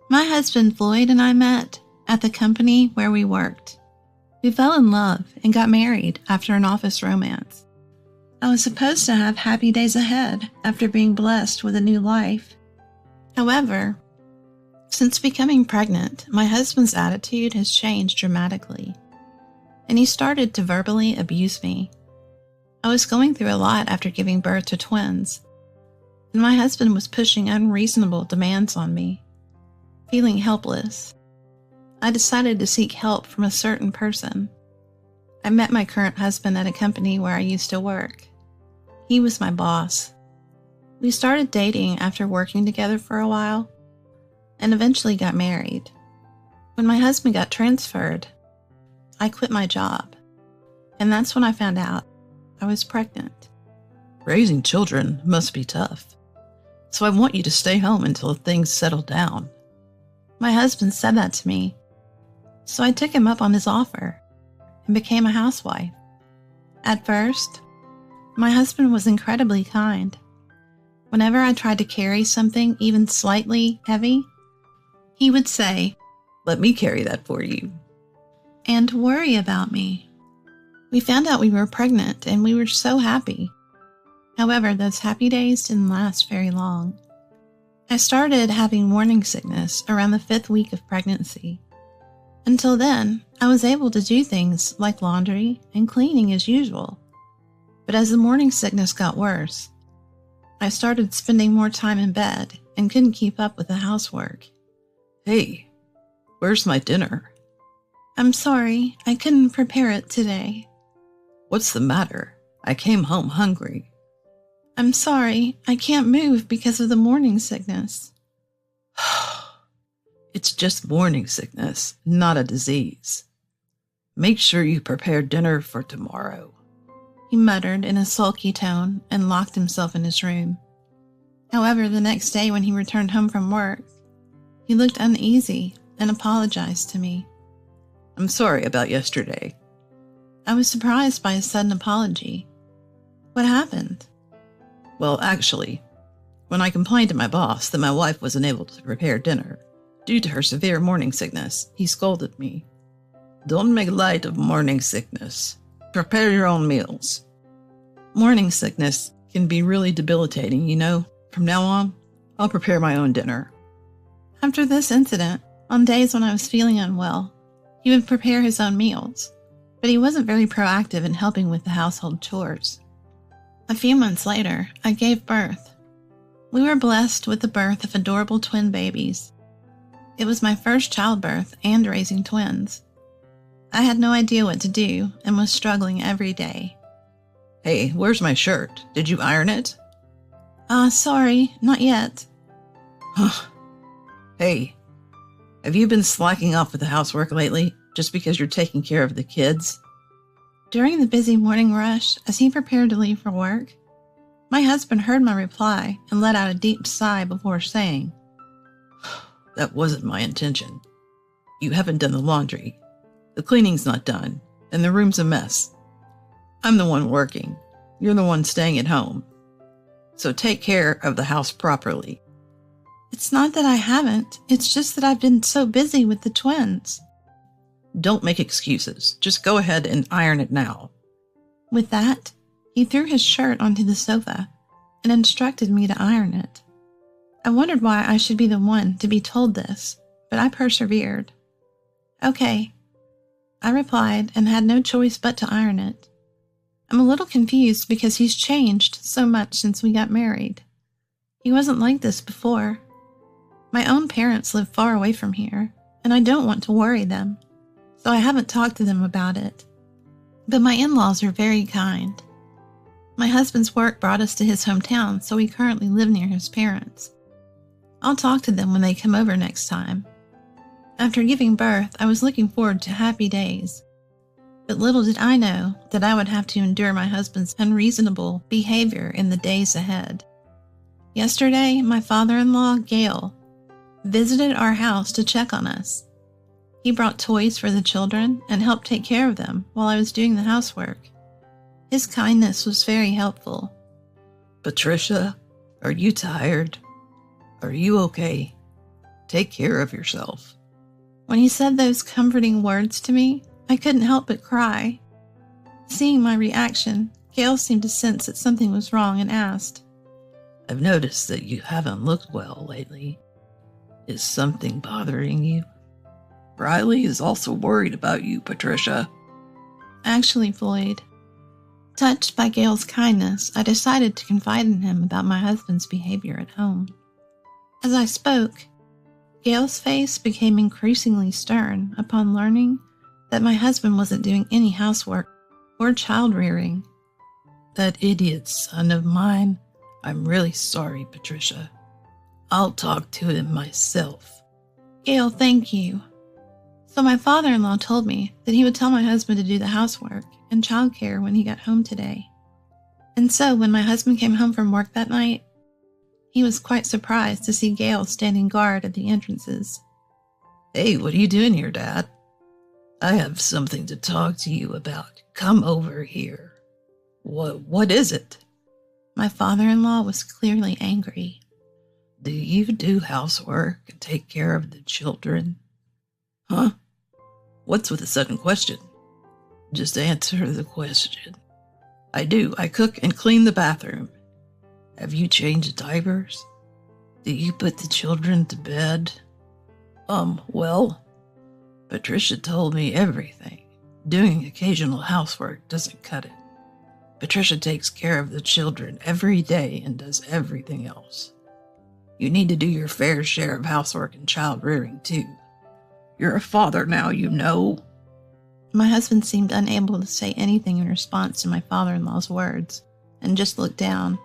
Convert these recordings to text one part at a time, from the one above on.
My husband Floyd and I met at the company where we worked. We fell in love and got married after an office romance. I was supposed to have happy days ahead after being blessed with a new life. However, since becoming pregnant, my husband's attitude has changed dramatically, and he started to verbally abuse me. I was going through a lot after giving birth to twins, and my husband was pushing unreasonable demands on me. Feeling helpless, I decided to seek help from a certain person. I met my current husband at a company where I used to work. He was my boss. We started dating after working together for a while, and eventually got married. When my husband got transferred, I quit my job, and that's when I found out I was pregnant. Raising children must be tough, so I want you to stay home until things settle down. My husband said that to me, so I took him up on his offer and became a housewife. At first, my husband was incredibly kind. Whenever I tried to carry something even slightly heavy, he would say, "Let me carry that for you," and worry about me. We found out we were pregnant and we were so happy. However, those happy days didn't last very long. I started having morning sickness around the 5th week of pregnancy. Until then, I was able to do things like laundry and cleaning as usual. But as the morning sickness got worse, I started spending more time in bed and couldn't keep up with the housework. "Hey, where's my dinner?" "I'm sorry, I couldn't prepare it today." "What's the matter? I came home hungry." "I'm sorry, I can't move because of the morning sickness." It's just morning sickness, not a disease. Make sure you prepare dinner for tomorrow," he muttered in a sulky tone and locked himself in his room. However, the next day when he returned home from work, he looked uneasy and apologized to me. "I'm sorry about yesterday." I was surprised by his sudden apology. What happened? "Well, actually, when I complained to my boss that my wife wasn't able to prepare dinner due to her severe morning sickness, he scolded me. 'Don't make light of morning sickness. Prepare your own meals.' Morning sickness can be really debilitating, you know. From now on, I'll prepare my own dinner." After this incident, on days when I was feeling unwell, he would prepare his own meals, but he wasn't very proactive in helping with the household chores. A few months later, I gave birth. We were blessed with the birth of adorable twin babies. It was my first childbirth and raising twins. I had no idea what to do and was struggling every day. "Hey, where's my shirt? Did you iron it?" Sorry, not yet." "Hey, have you been slacking off with the housework lately just because you're taking care of the kids?" During the busy morning rush, as he prepared to leave for work, my husband heard my reply and let out a deep sigh before saying, "That wasn't my intention. You haven't done the laundry. The cleaning's not done, and the room's a mess. I'm the one working. You're the one staying at home. So take care of the house properly." "It's not that I haven't. It's just that I've been so busy with the twins." "Don't make excuses. Just go ahead and iron it now." With that, he threw his shirt onto the sofa and instructed me to iron it. I wondered why I should be the one to be told this, but I persevered. "Okay," I replied and had no choice but to iron it. I'm a little confused because he's changed so much since we got married. He wasn't like this before. My own parents live far away from here, and I don't want to worry them, so I haven't talked to them about it. But my in-laws are very kind. My husband's work brought us to his hometown, so we currently live near his parents. I'll talk to them when they come over next time. After giving birth, I was looking forward to happy days. But little did I know that I would have to endure my husband's unreasonable behavior in the days ahead. Yesterday, my father-in-law, Gail, visited our house to check on us. He brought toys for the children and helped take care of them while I was doing the housework. His kindness was very helpful. "Patricia, are you tired? Are you okay?" Take care of yourself. When he said those comforting words to me, I couldn't help but cry. Seeing my reaction, Gail seemed to sense that something was wrong and asked, I've noticed that you haven't looked well lately. Is something bothering you? Riley is also worried about you, Patricia. Actually, Floyd. Touched by Gail's kindness, I decided to confide in him about my husband's behavior at home. As I spoke, Gail's face became increasingly stern upon learning that my husband wasn't doing any housework or child rearing. That idiot son of mine. I'm really sorry, Patricia. I'll talk to him myself. Gail, thank you. So my father-in-law told me that he would tell my husband to do the housework and childcare when he got home today. And so when my husband came home from work that night, he was quite surprised to see Gail standing guard at the entrances. Hey, what are you doing here, Dad? I have something to talk to you about. Come over here. What is it? My father-in-law was clearly angry. Do you do housework and take care of the children? Huh? What's with the sudden question? Just answer the question. I do. I cook and clean the bathroom. Have you changed diapers? Do you put the children to bed? Well, Patricia told me everything. Doing occasional housework doesn't cut it. Patricia takes care of the children every day and does everything else. You need to do your fair share of housework and child rearing, too. You're a father now, you know. My husband seemed unable to say anything in response to my father-in-law's words, and just looked down.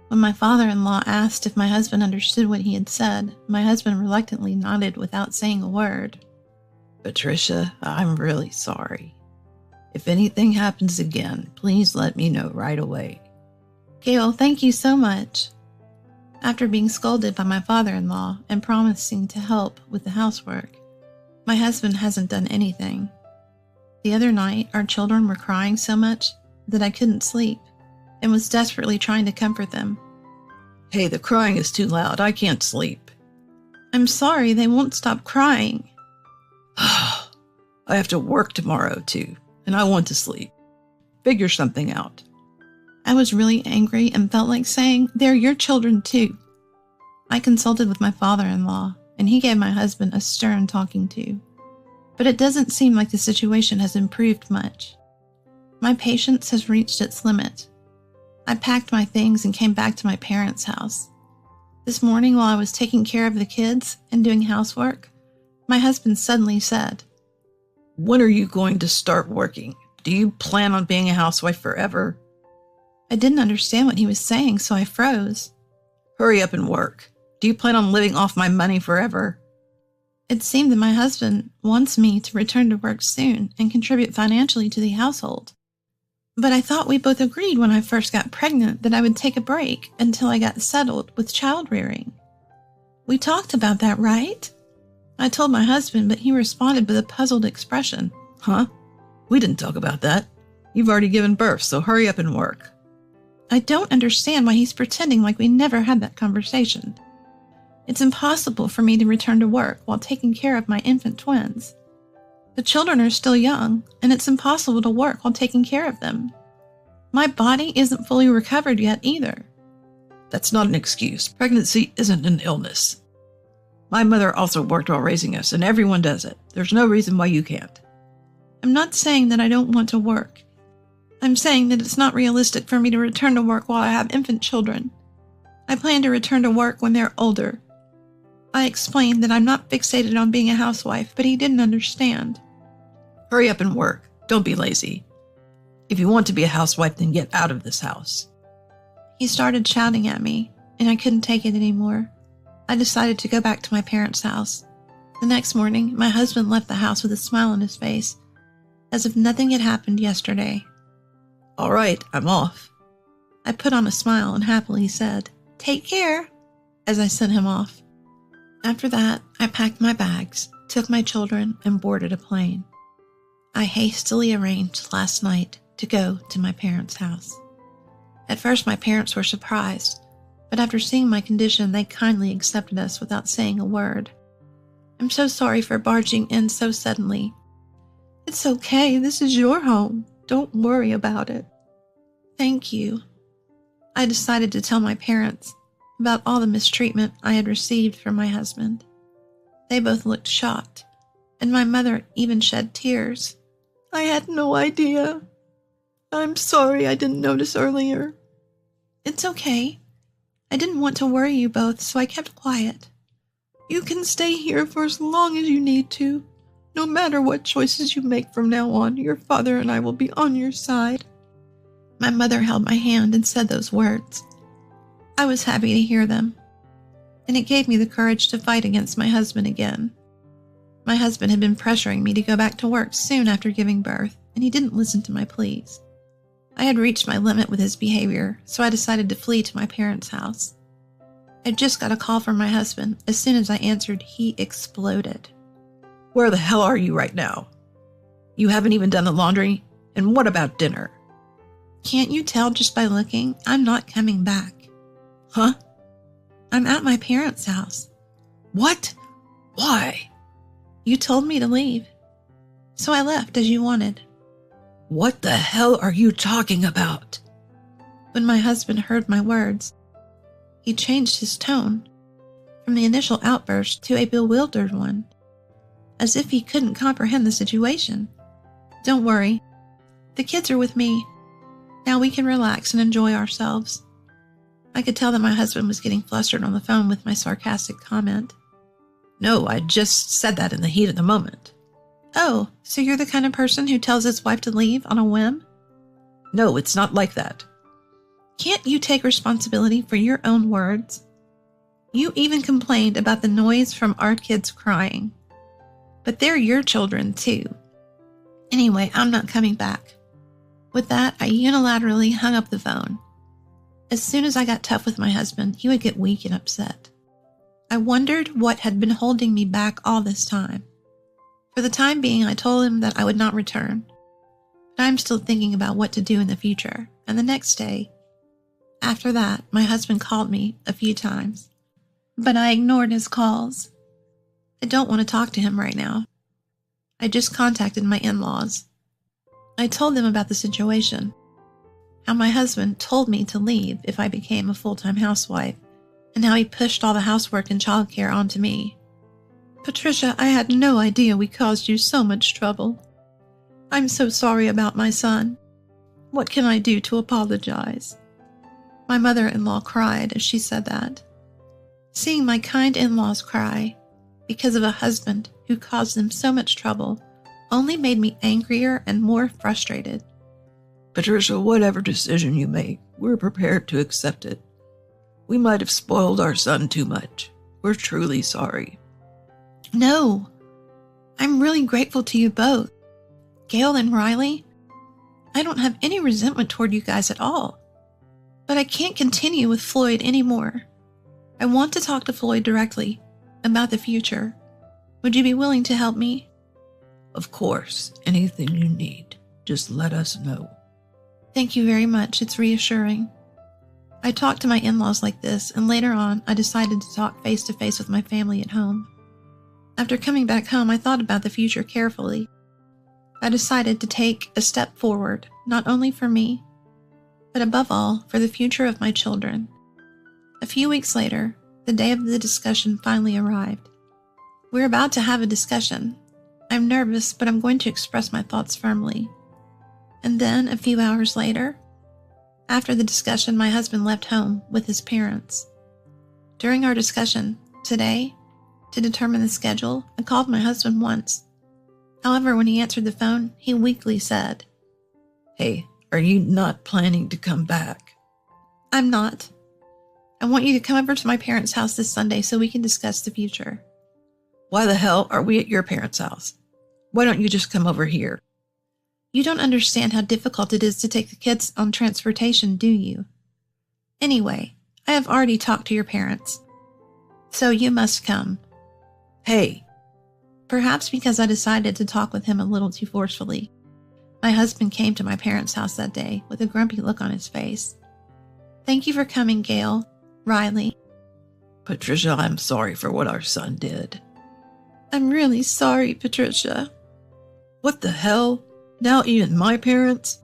When my father-in-law asked if my husband understood what he had said, my husband reluctantly nodded without saying a word. Patricia, I'm really sorry. If anything happens again, please let me know right away. Gail, thank you so much. After being scolded by my father-in-law and promising to help with the housework, my husband hasn't done anything. The other night, our children were crying so much that I couldn't sleep and was desperately trying to comfort them. Hey, the crying is too loud. I can't sleep. I'm sorry, they won't stop crying. I have to work tomorrow, too, and I want to sleep. Figure something out. I was really angry and felt like saying, they're your children, too. I consulted with my father-in-law, and he gave my husband a stern talking to. But it doesn't seem like the situation has improved much. My patience has reached its limit. I packed my things and came back to my parents' house. This morning, while I was taking care of the kids and doing housework, my husband suddenly said, When are you going to start working? Do you plan on being a housewife forever? I didn't understand what he was saying, so I froze. Hurry up and work. Do you plan on living off my money forever? It seemed that my husband wants me to return to work soon and contribute financially to the household. But I thought we both agreed when I first got pregnant that I would take a break until I got settled with child rearing. We talked about that, right? I told my husband, but he responded with a puzzled expression. Huh? We didn't talk about that. You've already given birth, so hurry up and work. I don't understand why he's pretending like we never had that conversation. It's impossible for me to return to work while taking care of my infant twins. The children are still young, and it's impossible to work while taking care of them. My body isn't fully recovered yet either. That's not an excuse. Pregnancy isn't an illness. My mother also worked while raising us, and everyone does it. There's no reason why you can't. I'm not saying that I don't want to work. I'm saying that it's not realistic for me to return to work while I have infant children. I plan to return to work when they're older. I explained that I'm not fixated on being a housewife, but he didn't understand. Hurry up and work. Don't be lazy. If you want to be a housewife, then get out of this house. He started shouting at me, and I couldn't take it anymore. I decided to go back to my parents' house. The next morning, my husband left the house with a smile on his face, as if nothing had happened yesterday. All right, I'm off. I put on a smile and happily said, "Take care," as I sent him off. After that, I packed my bags, took my children, and boarded a plane. I hastily arranged last night to go to my parents' house. At first, my parents were surprised, but after seeing my condition, they kindly accepted us without saying a word. I'm so sorry for barging in so suddenly. It's okay, this is your home. Don't worry about it. Thank you. I decided to tell my parents about all the mistreatment I had received from my husband. They both looked shocked, and my mother even shed tears. I had no idea. I'm sorry I didn't notice earlier. It's okay. I didn't want to worry you both, so I kept quiet. You can stay here for as long as you need to. No matter what choices you make from now on, your father and I will be on your side. My mother held my hand and said those words. I was happy to hear them, and it gave me the courage to fight against my husband again. My husband had been pressuring me to go back to work soon after giving birth, and he didn't listen to my pleas. I had reached my limit with his behavior, so I decided to flee to my parents' house. I just got a call from my husband. As soon as I answered, he exploded. Where the hell are you right now? You haven't even done the laundry? And what about dinner? Can't you tell just by looking? I'm not coming back. Huh? I'm at my parents' house. What? Why? You told me to leave, so I left as you wanted. What the hell are you talking about? When my husband heard my words, he changed his tone from the initial outburst to a bewildered one, as if he couldn't comprehend the situation. Don't worry. The kids are with me. Now we can relax and enjoy ourselves. I could tell that my husband was getting flustered on the phone with my sarcastic comment. No, I just said that in the heat of the moment. Oh, so you're the kind of person who tells his wife to leave on a whim? No, it's not like that. Can't you take responsibility for your own words? You even complained about the noise from our kids crying. But they're your children too. Anyway, I'm not coming back. With that, I unilaterally hung up the phone. As soon as I got tough with my husband, he would get weak and upset. I wondered what had been holding me back all this time. For the time being, I told him that I would not return. But I'm still thinking about what to do in the future. And the next day, after that, my husband called me a few times. But I ignored his calls. I don't want to talk to him right now. I just contacted my in-laws. I told them about the situation, how my husband told me to leave if I became a full-time housewife, and how he pushed all the housework and childcare onto me. Patricia, I had no idea we caused you so much trouble. I'm so sorry about my son. What can I do to apologize? My mother-in-law cried as she said that. Seeing my kind in-laws cry because of a husband who caused them so much trouble only made me angrier and more frustrated. Patricia, whatever decision you make, we're prepared to accept it. We might have spoiled our son too much. We're truly sorry. No, I'm really grateful to you both. Gail and Riley, I don't have any resentment toward you guys at all. But I can't continue with Floyd anymore. I want to talk to Floyd directly about the future. Would you be willing to help me? Of course, anything you need, just let us know. Thank you very much. It's reassuring. I talked to my in-laws like this, and later on, I decided to talk face-to-face with my family at home. After coming back home, I thought about the future carefully. I decided to take a step forward, not only for me, but above all, for the future of my children. A few weeks later, the day of the discussion finally arrived. We're about to have a discussion. I'm nervous, but I'm going to express my thoughts firmly. And then, a few hours later, after the discussion, my husband left home with his parents. During our discussion today, to determine the schedule, I called my husband once. However, when he answered the phone, he weakly said, Hey, are you not planning to come back? I'm not. I want you to come over to my parents' house this Sunday so we can discuss the future. Why the hell are we at your parents' house? Why don't you just come over here? You don't understand how difficult it is to take the kids on transportation, do you? Anyway, I have already talked to your parents. So you must come. Hey. Perhaps because I decided to talk with him a little too forcefully, my husband came to my parents' house that day with a grumpy look on his face. Thank you for coming, Gail. Riley. Patricia, I'm sorry for what our son did. I'm really sorry, Patricia. What the hell? Now even my parents?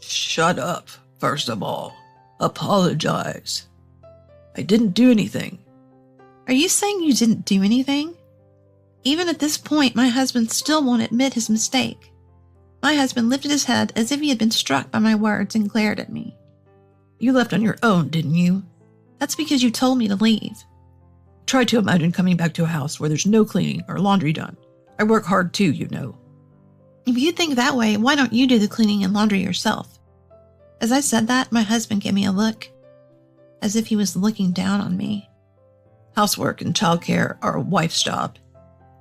Shut up, first of all. Apologize. I didn't do anything. Are you saying you didn't do anything? Even at this point, my husband still won't admit his mistake. My husband lifted his head as if he had been struck by my words and glared at me. You left on your own, didn't you? That's because you told me to leave. Try to imagine coming back to a house where there's no cleaning or laundry done. I work hard too, you know. If you think that way, why don't you do the cleaning and laundry yourself? As I said that, my husband gave me a look, as if he was looking down on me. Housework and childcare are a wife's job.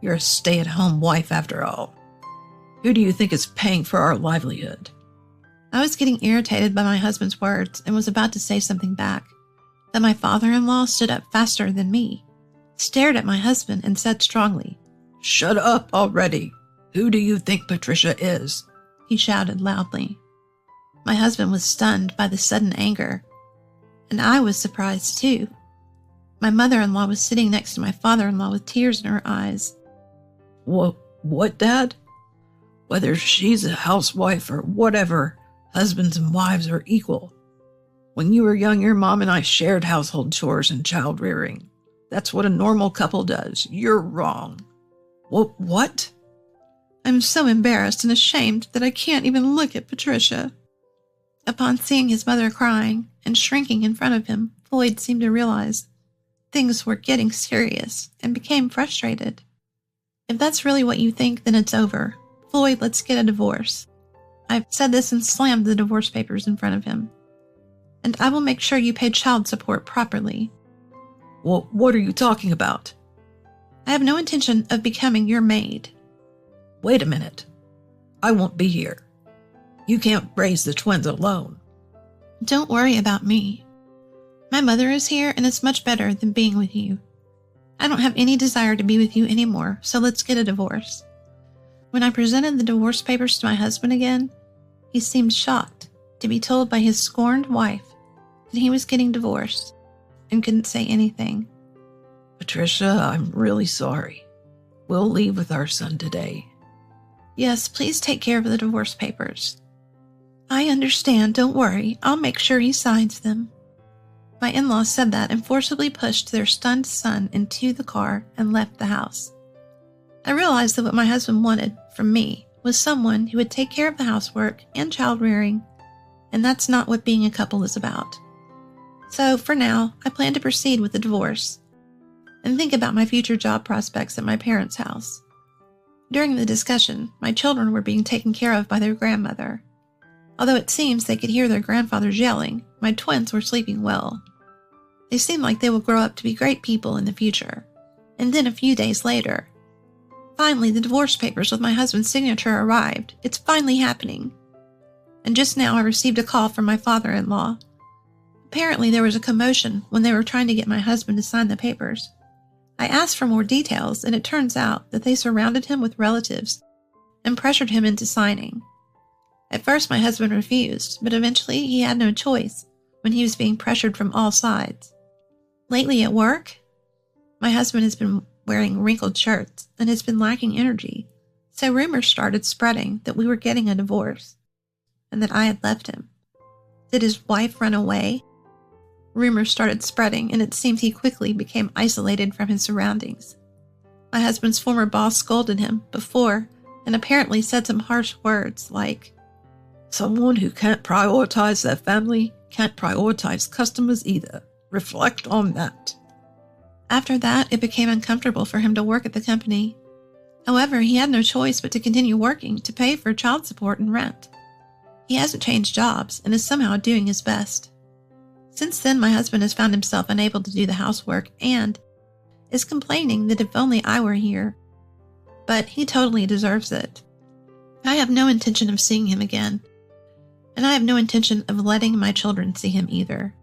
You're a stay-at-home wife after all. Who do you think is paying for our livelihood? I was getting irritated by my husband's words and was about to say something back. Then my father-in-law stood up faster than me, stared at my husband, and said strongly, Shut up already. Who do you think Patricia is? He shouted loudly. My husband was stunned by the sudden anger, and I was surprised too. My mother-in-law was sitting next to my father-in-law with tears in her eyes. What, Dad? Whether she's a housewife or whatever, husbands and wives are equal. When you were young, your mom and I shared household chores and child rearing. That's what a normal couple does. You're wrong. What? I'm so embarrassed and ashamed that I can't even look at Patricia. Upon seeing his mother crying and shrinking in front of him, Floyd seemed to realize things were getting serious and became frustrated. If that's really what you think, then it's over. Floyd, let's get a divorce. I've said this and slammed the divorce papers in front of him. And I will make sure you pay child support properly. What are you talking about? I have no intention of becoming your maid. Wait a minute. I won't be here. You can't raise the twins alone. Don't worry about me. My mother is here and it's much better than being with you. I don't have any desire to be with you anymore, so let's get a divorce. When I presented the divorce papers to my husband again, he seemed shocked to be told by his scorned wife that he was getting divorced and couldn't say anything. Patricia, I'm really sorry. We'll leave with our son today. Yes, please take care of the divorce papers. I understand, don't worry. I'll make sure he signs them. My in-laws said that and forcibly pushed their stunned son into the car and left the house. I realized that what my husband wanted from me was someone who would take care of the housework and child rearing, and that's not what being a couple is about. So, for now, I plan to proceed with the divorce and think about my future job prospects at my parents' house. During the discussion, my children were being taken care of by their grandmother. Although it seems they could hear their grandfathers yelling, my twins were sleeping well. They seem like they will grow up to be great people in the future. And then a few days later, finally the divorce papers with my husband's signature arrived. It's finally happening. And just now I received a call from my father-in-law. Apparently there was a commotion when they were trying to get my husband to sign the papers. I asked for more details, and it turns out that they surrounded him with relatives and pressured him into signing. At first my husband refused, but eventually he had no choice when he was being pressured from all sides. Lately at work, my husband has been wearing wrinkled shirts and has been lacking energy, so rumors started spreading that we were getting a divorce and that I had left him. Did his wife run away? Rumors started spreading, and it seems he quickly became isolated from his surroundings. My husband's former boss scolded him before and apparently said some harsh words like, Someone who can't prioritize their family can't prioritize customers either. Reflect on that. After that, it became uncomfortable for him to work at the company. However, he had no choice but to continue working to pay for child support and rent. He hasn't changed jobs and is somehow doing his best. Since then, my husband has found himself unable to do the housework and is complaining that if only I were here. But he totally deserves it. I have no intention of seeing him again, and I have no intention of letting my children see him either.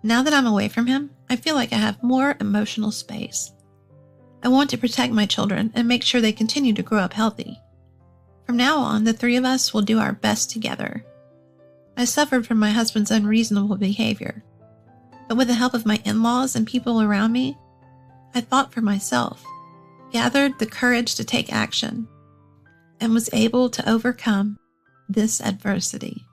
Now that I'm away from him, I feel like I have more emotional space. I want to protect my children and make sure they continue to grow up healthy. From now on, the three of us will do our best together. I suffered from my husband's unreasonable behavior, but with the help of my in-laws and people around me, I thought for myself, gathered the courage to take action, and was able to overcome this adversity.